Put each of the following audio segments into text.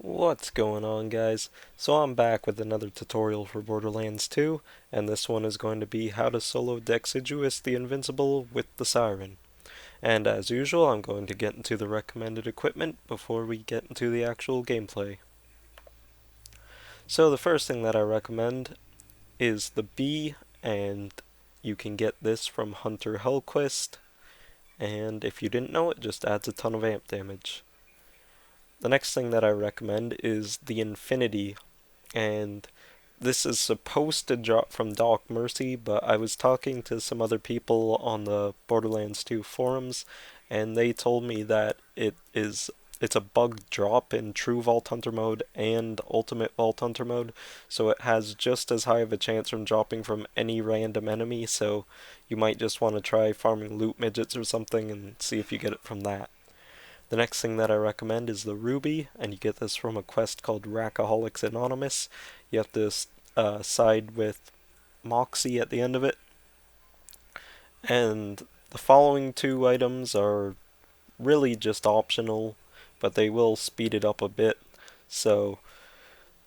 What's going on, guys? So I'm back with another tutorial for Borderlands 2, and this one is going to be how to solo Dexiduous the Invincible with the Siren. And as usual, I'm going to get into the recommended equipment before we get into the actual gameplay. So the first thing that I recommend is the bee, and you can get this from Hunter Hellquist, and if you didn't know, it just adds a ton of amp damage. The next thing that I recommend is the Infinity, and this is supposed to drop from Doc Mercy, but I was talking to some other people on the Borderlands 2 forums, and they told me that it's a bug drop in True Vault Hunter mode and Ultimate Vault Hunter mode, so it has just as high of a chance from dropping from any random enemy, so you might just want to try farming loot midgets or something and see if you get it from that. The next thing that I recommend is the Ruby, and you get this from a quest called Rackaholics Anonymous. You have to side with Moxie at the end of it. And the following two items are really just optional, but they will speed it up a bit. So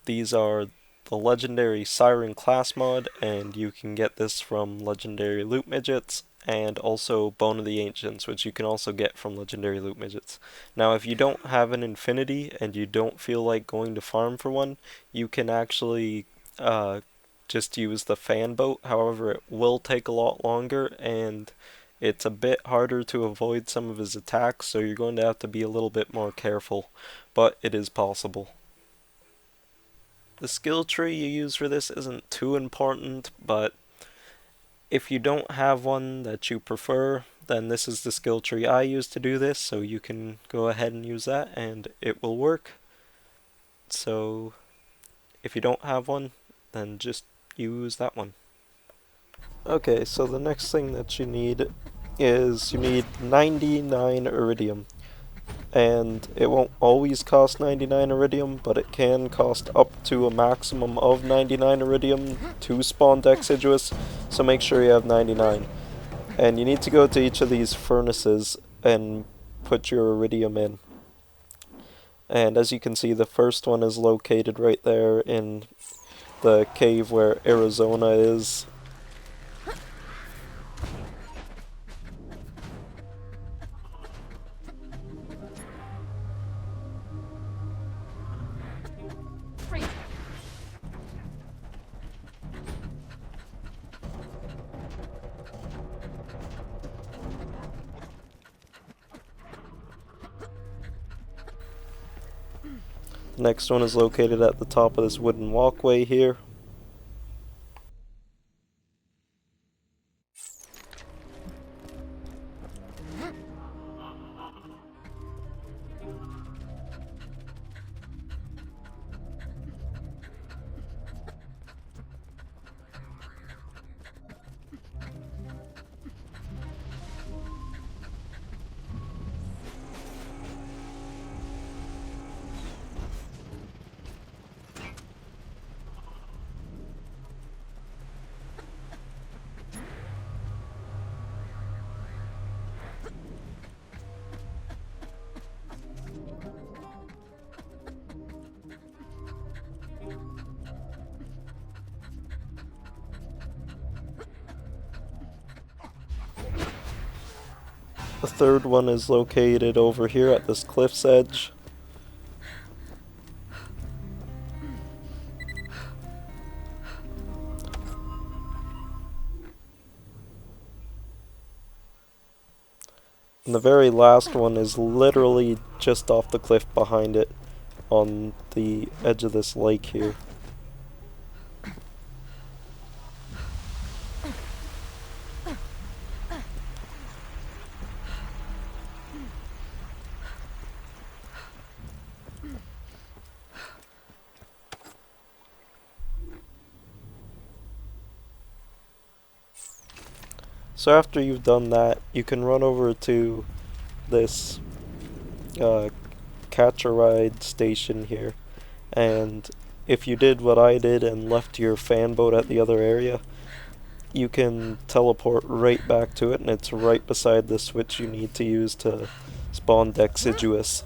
these are the legendary Siren class mod, and you can get this from legendary loot midgets, and also Bone of the Ancients, which you can also get from legendary loot midgets. Now, if you don't have an infinity and you don't feel like going to farm for one, you can actually just use the fan boat. However, it will take a lot longer, and it's a bit harder to avoid some of his attacks, so you're going to have to be a little bit more careful, but it is possible. The skill tree you use for this isn't too important, but if you don't have one that you prefer, then this is the skill tree I use to do this, so you can go ahead and use that and it will work. So if you don't have one, then just use that one. Okay, so the next thing that you need is you need 99 iridium. And it won't always cost 99 iridium, but it can cost up to a maximum of 99 iridium to spawn Dexiduous, so make sure you have 99. And you need to go to each of these furnaces and put your iridium in. And as you can see, the first one is located right there in the cave where Arizona is. The next one is located at the top of this wooden walkway here. The third one is located over here at this cliff's edge. And the very last one is literally just off the cliff behind it on the edge of this lake here. So after you've done that, you can run over to this catch a ride station here, and if you did what I did and left your fan boat at the other area, you can teleport right back to it, and it's right beside the switch you need to use to spawn Dexiduous.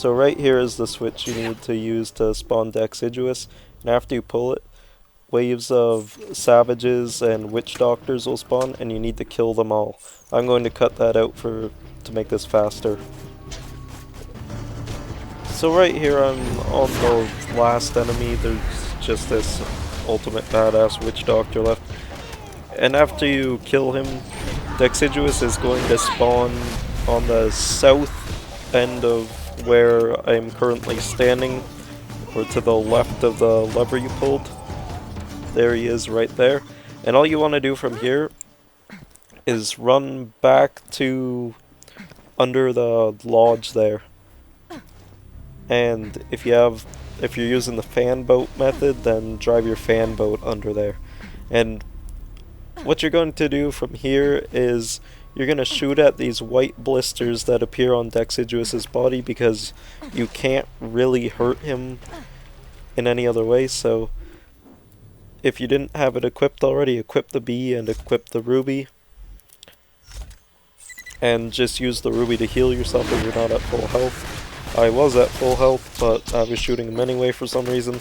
So right here is the switch you need to use to spawn Dexiduous, and after you pull it, waves of savages and witch doctors will spawn, and you need to kill them all. I'm going to cut that out to make this faster. So right here I'm on the last enemy, there's just this ultimate badass witch doctor left. And after you kill him, Dexiduous is going to spawn on the south end of where I'm currently standing, or to the left of the lever you pulled. There he is right there. And all you want to do from here is run back to under the lodge there. And if you're using the fan boat method, then drive your fan boat under there. And what you're going to do from here is you're going to shoot at these white blisters that appear on Dexiduous' body, because you can't really hurt him in any other way. So if you didn't have it equipped already, equip the bee and equip the ruby. And just use the ruby to heal yourself if you're not at full health. I was at full health, but I was shooting him anyway for some reason.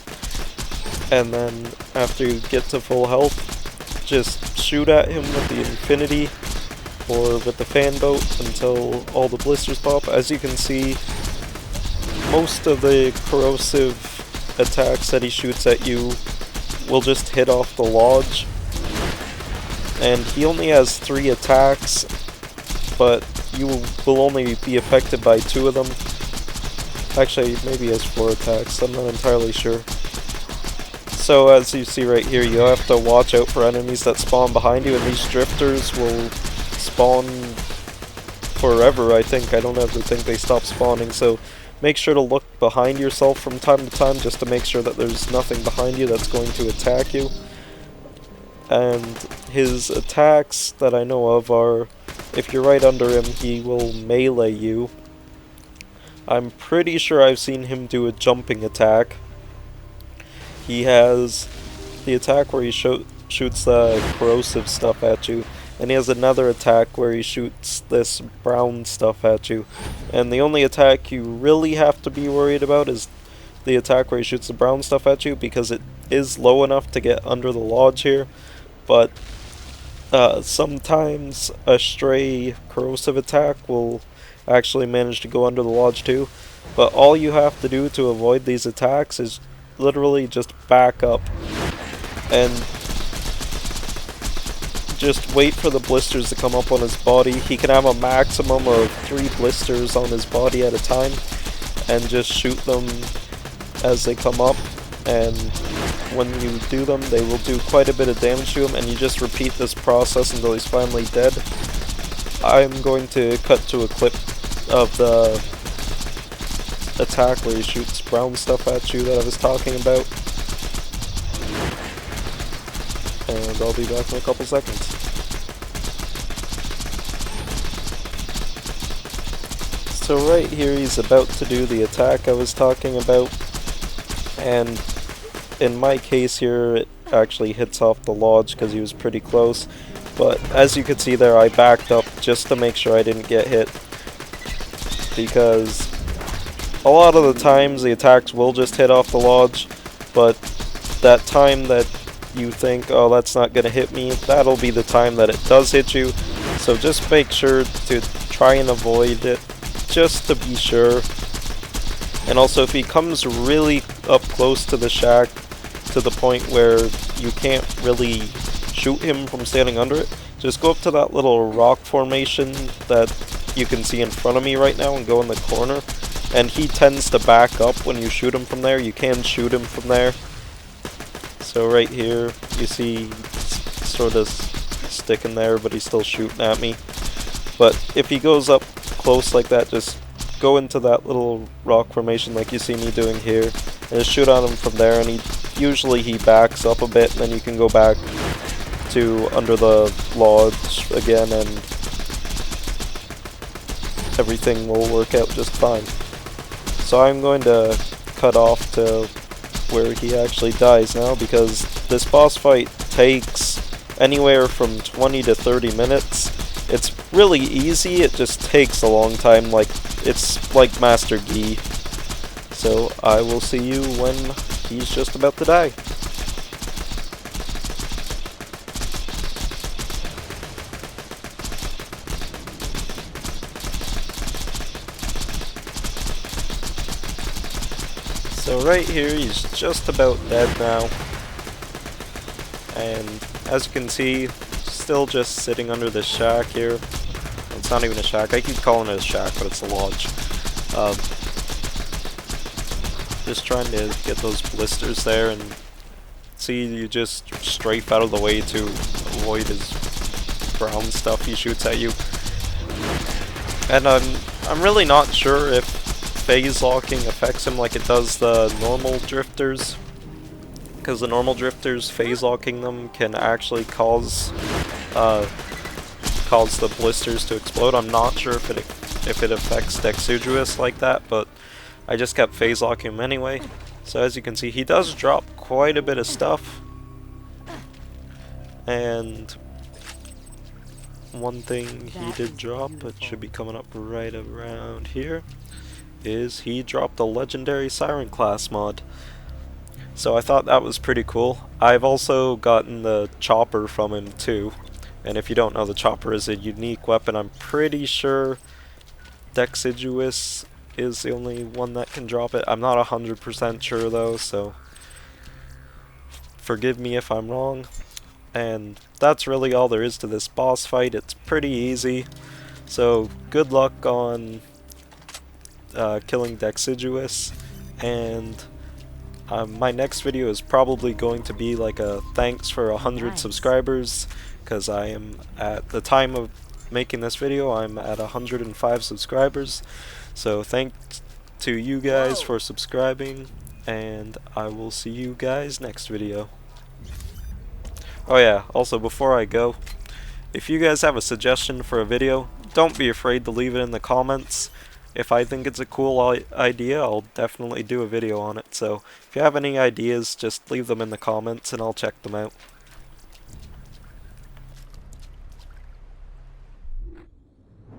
And then after you get to full health, just shoot at him with the infinity or with the fan boat until all the blisters pop. As you can see, most of the corrosive attacks that he shoots at you will just hit off the lodge. And he only has 3 attacks, but you will only be affected by 2 of them. Actually, maybe he has 4 attacks, I'm not entirely sure. So as you see right here, you have to watch out for enemies that spawn behind you, and these drifters will spawn forever, I think. I don't ever think they stop spawning, so make sure to look behind yourself from time to time just to make sure that there's nothing behind you that's going to attack you. And his attacks that I know of are, if you're right under him, he will melee you. I'm pretty sure I've seen him do a jumping attack. He has the attack where he shoots the corrosive stuff at you, and he has another attack where he shoots this brown stuff at you. And the only attack you really have to be worried about is the attack where he shoots the brown stuff at you, because it is low enough to get under the lodge here, but sometimes a stray corrosive attack will actually manage to go under the lodge too. But all you have to do to avoid these attacks is literally just back up and just wait for the blisters to come up on his body. He can have a maximum of 3 blisters on his body at a time, and just shoot them as they come up, and when you do them they will do quite a bit of damage to him, and you just repeat this process until he's finally dead. I'm going to cut to a clip of the attack where he shoots brown stuff at you that I was talking about, and I'll be back in a couple seconds. So right here he's about to do the attack I was talking about, and in my case here it actually hits off the lodge because he was pretty close. But as you can see there, I backed up just to make sure I didn't get hit, because a lot of the times the attacks will just hit off the lodge, but that time that you think, oh, that's not going to hit me, that'll be the time that it does hit you. So just make sure to try and avoid it, just to be sure. And also, if he comes really up close to the shack, to the point where you can't really shoot him from standing under it, just go up to that little rock formation that you can see in front of me right now and go in the corner, and he tends to back up when you shoot him from there. You can shoot him from there. So right here you see sort of sticking there, but he's still shooting at me. But if he goes up close like that, just go into that little rock formation like you see me doing here, and just shoot on him from there, and usually he backs up a bit, and then you can go back to under the lodge again, and everything will work out just fine. So I'm going to cut off to where he actually dies now, because this boss fight takes anywhere from 20 to 30 minutes. It's really easy, it just takes a long time, like it's like Master Gi. So I will see you when he's just about to die. So right here, he's just about dead now. And as you can see, still just sitting under this shack here. It's not even a shack. I keep calling it a shack, but it's a lodge. Just trying to get those blisters there, and see, you just strafe out of the way to avoid his brown stuff he shoots at you. And I'm really not sure if phase locking affects him like it does the normal drifters, because the normal drifters, phase locking them can actually cause the blisters to explode. I'm not sure if it affects Dexiduous like that, but I just kept phase locking him anyway. So as you can see, he does drop quite a bit of stuff. And one thing he did drop, it should be coming up right around here, is he dropped a legendary Siren class mod. So I thought that was pretty cool. I've also gotten the chopper from him too. And if you don't know, the chopper is a unique weapon. I'm pretty sure Dexiduous is the only one that can drop it. I'm not 100% sure though, so forgive me if I'm wrong. And that's really all there is to this boss fight. It's pretty easy. So good luck on killing Dexiduous. And my next video is probably going to be like a thanks for 100 subscribers, because I am, at the time of making this video, I'm at 105 subscribers. So thanks to you guys for subscribing, and I will see you guys next video. Oh yeah, also before I go, if you guys have a suggestion for a video, don't be afraid to leave it in the comments. If I think it's a cool idea, I'll definitely do a video on it. So if you have any ideas, just leave them in the comments and I'll check them out.